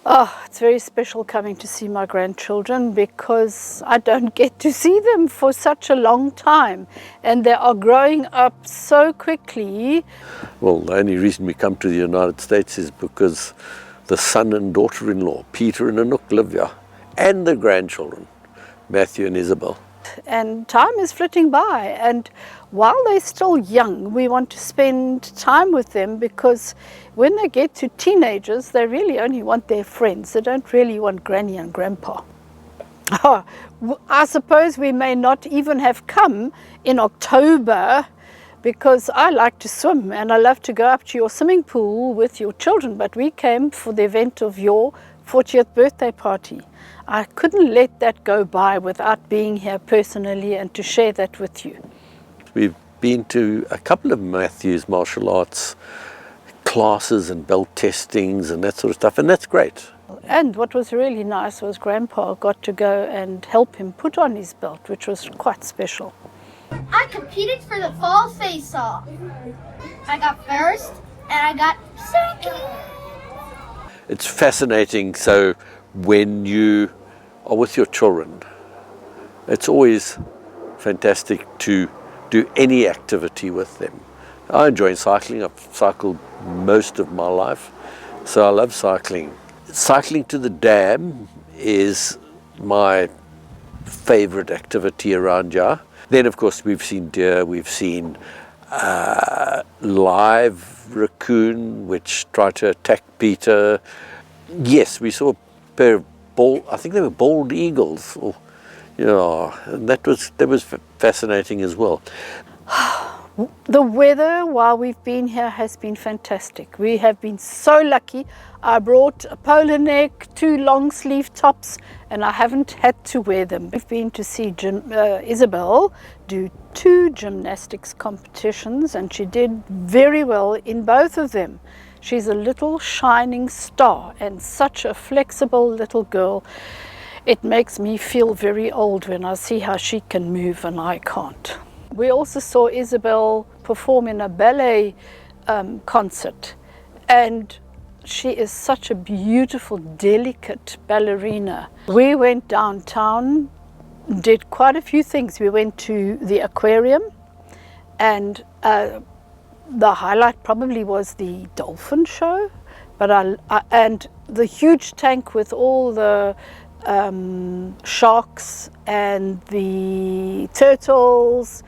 Oh, it's very special coming to see my grandchildren because I don't get to see them for such a long time, and they are growing up so quickly. Well, the only reason we come to the United States is because the son and daughter-in-law, Peter and Anouk, live here, and the grandchildren, Matthew and Isabel. And time is flitting by, and while they're still young, we want to spend time with them because when they get to teenagers, they really only want their friends. They don't really want Granny and Grandpa. I suppose we may not even have come in October because I like to swim and I love to go up to your swimming pool with your children, but we came for the event of your 40th birthday party. I couldn't let that go by without being here personally and to share that with you. We've been to a couple of Matthew's martial arts classes and belt testings and that sort of stuff, and that's great. And what was really nice was Grandpa got to go and help him put on his belt, which was quite special. I competed for the fall face-off. I got first and I got second. It's fascinating. So when you are with your children, it's always fantastic to do any activity with them. I enjoy cycling. I've cycled most of my life, so I love cycling. Cycling to the dam is my favorite activity around here. Then of course we've seen deer, we've seen live raccoon which tried to attack Peter. Yes, we saw a pair of I think they were bald eagles, or, and that was fascinating as well. The weather while we've been here has been fantastic. We have been so lucky. I brought a polo neck, 2 long sleeve tops, and I haven't had to wear them. We've been to see Isabel do 2 gymnastics competitions, and she did very well in both of them. She's a little shining star and such a flexible little girl. It makes me feel very old when I see how she can move and I can't. We also saw Isabel perform in a ballet concert, and she is such a beautiful, delicate ballerina. We went downtown, did quite a few things. We went to the aquarium, and the highlight probably was the dolphin show, but and the huge tank with all the sharks and the turtles.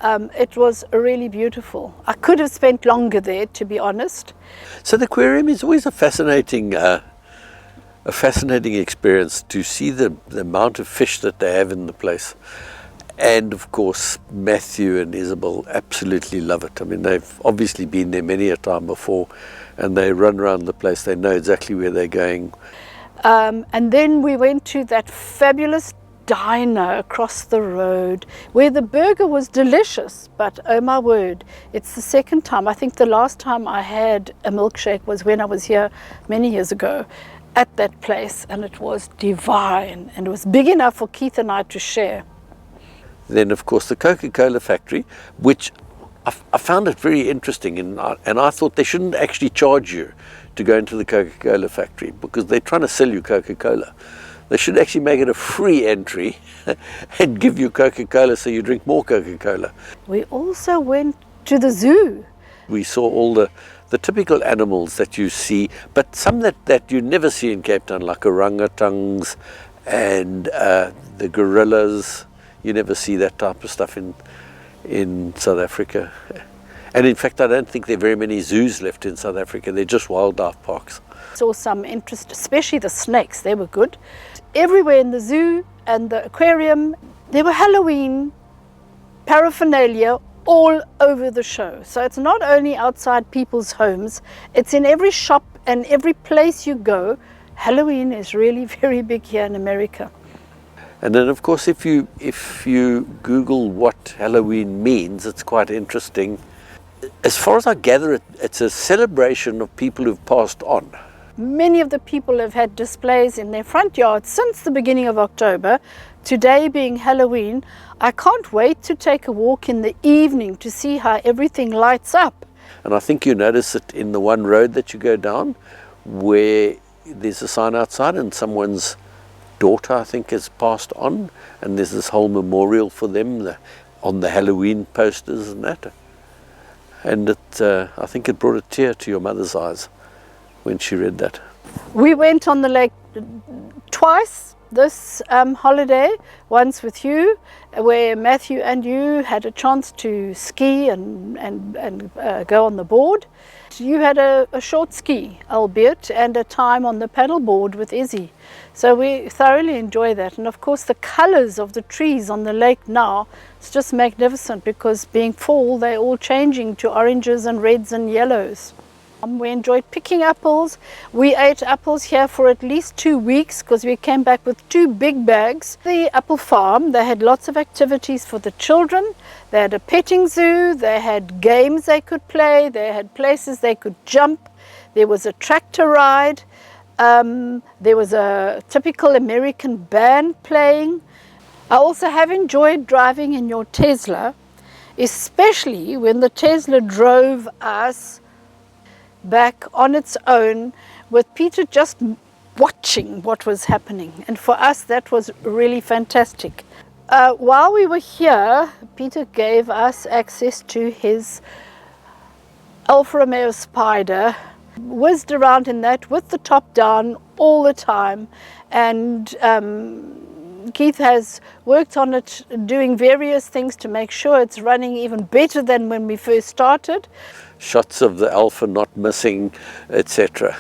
It was really beautiful. I could have spent longer there, to be honest. So the aquarium is always a fascinating experience to see the amount of fish that they have in the place. And of course, Matthew and Isabel absolutely love it. I mean, they've obviously been there many a time before, and they run around the place. They know exactly where they're going. And then we went to that fabulous diner across the road where the burger was delicious, but oh my word, it's the second time. I think the last time I had a milkshake was when I was here many years ago at that place, and it was divine, and it was big enough for Keith and I to share. Then, of course, the Coca-Cola factory, which I found it very interesting, and I thought they shouldn't actually charge you to go into the Coca-Cola factory because they're trying to sell you Coca-Cola. They should actually make it a free entry and give you Coca-Cola so you drink more Coca-Cola. We also went to the zoo. We saw all the typical animals that you see, but some that you never see in Cape Town, like orangutans and the gorillas. You never see that type of stuff in South Africa. And in fact, I don't think there are very many zoos left in South Africa. They're just wildlife parks. Saw some interest, especially the snakes. They were good. Everywhere in the zoo and the aquarium, there were Halloween paraphernalia all over the show. So it's not only outside people's homes, it's in every shop and every place you go. Halloween is really very big here in America. And then, of course, if you Google what Halloween means, it's quite interesting. As far as I gather, it's a celebration of people who've passed on. Many of the people have had displays in their front yards since the beginning of October. Today being Halloween, I can't wait to take a walk in the evening to see how everything lights up. And I think you notice it in the one road that you go down, where there's a sign outside, and someone's daughter, I think, has passed on, and there's this whole memorial for them on the Halloween posters and that. And I think it brought a tear to your mother's eyes when she read that. We went on the lake twice this holiday, once with you, where Matthew and you had a chance to ski and go on the board. You had a short ski, albeit, and a time on the paddle board with Izzy. So we thoroughly enjoy that. And of course the colors of the trees on the lake now, it's just magnificent, because being fall, they're all changing to oranges and reds and yellows. We enjoyed picking apples. We ate apples here for at least 2 weeks, because we came back with 2 big bags. The apple farm, they had lots of activities for the children. They had a petting zoo, they had games they could play, they had places they could jump. There was a tractor ride. There was a typical American band playing. I also have enjoyed driving in your Tesla, especially when the Tesla drove us back on its own, with Peter just watching what was happening. And for us, that was really fantastic. While we were here, Peter gave us access to his Alfa Romeo Spider, whizzed around in that with the top down all the time. And Keith has worked on it, doing various things to make sure it's running even better than when we first started. Shots of the Alpha not missing, etc.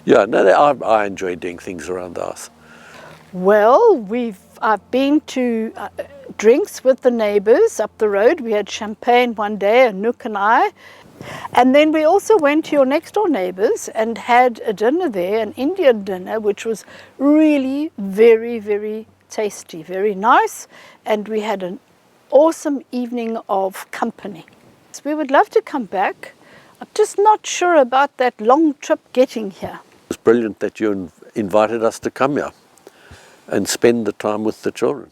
Yeah, no, I enjoy doing things around the house. Well, I've been to drinks with the neighbours up the road. We had champagne one day, Anouk and I. And then we also went to your next door neighbours and had a dinner there, an Indian dinner, which was really very, very tasty, very nice. And we had an awesome evening of company. So we would love to come back. I'm just not sure about that long trip getting here. It's brilliant that you invited us to come here and spend the time with the children.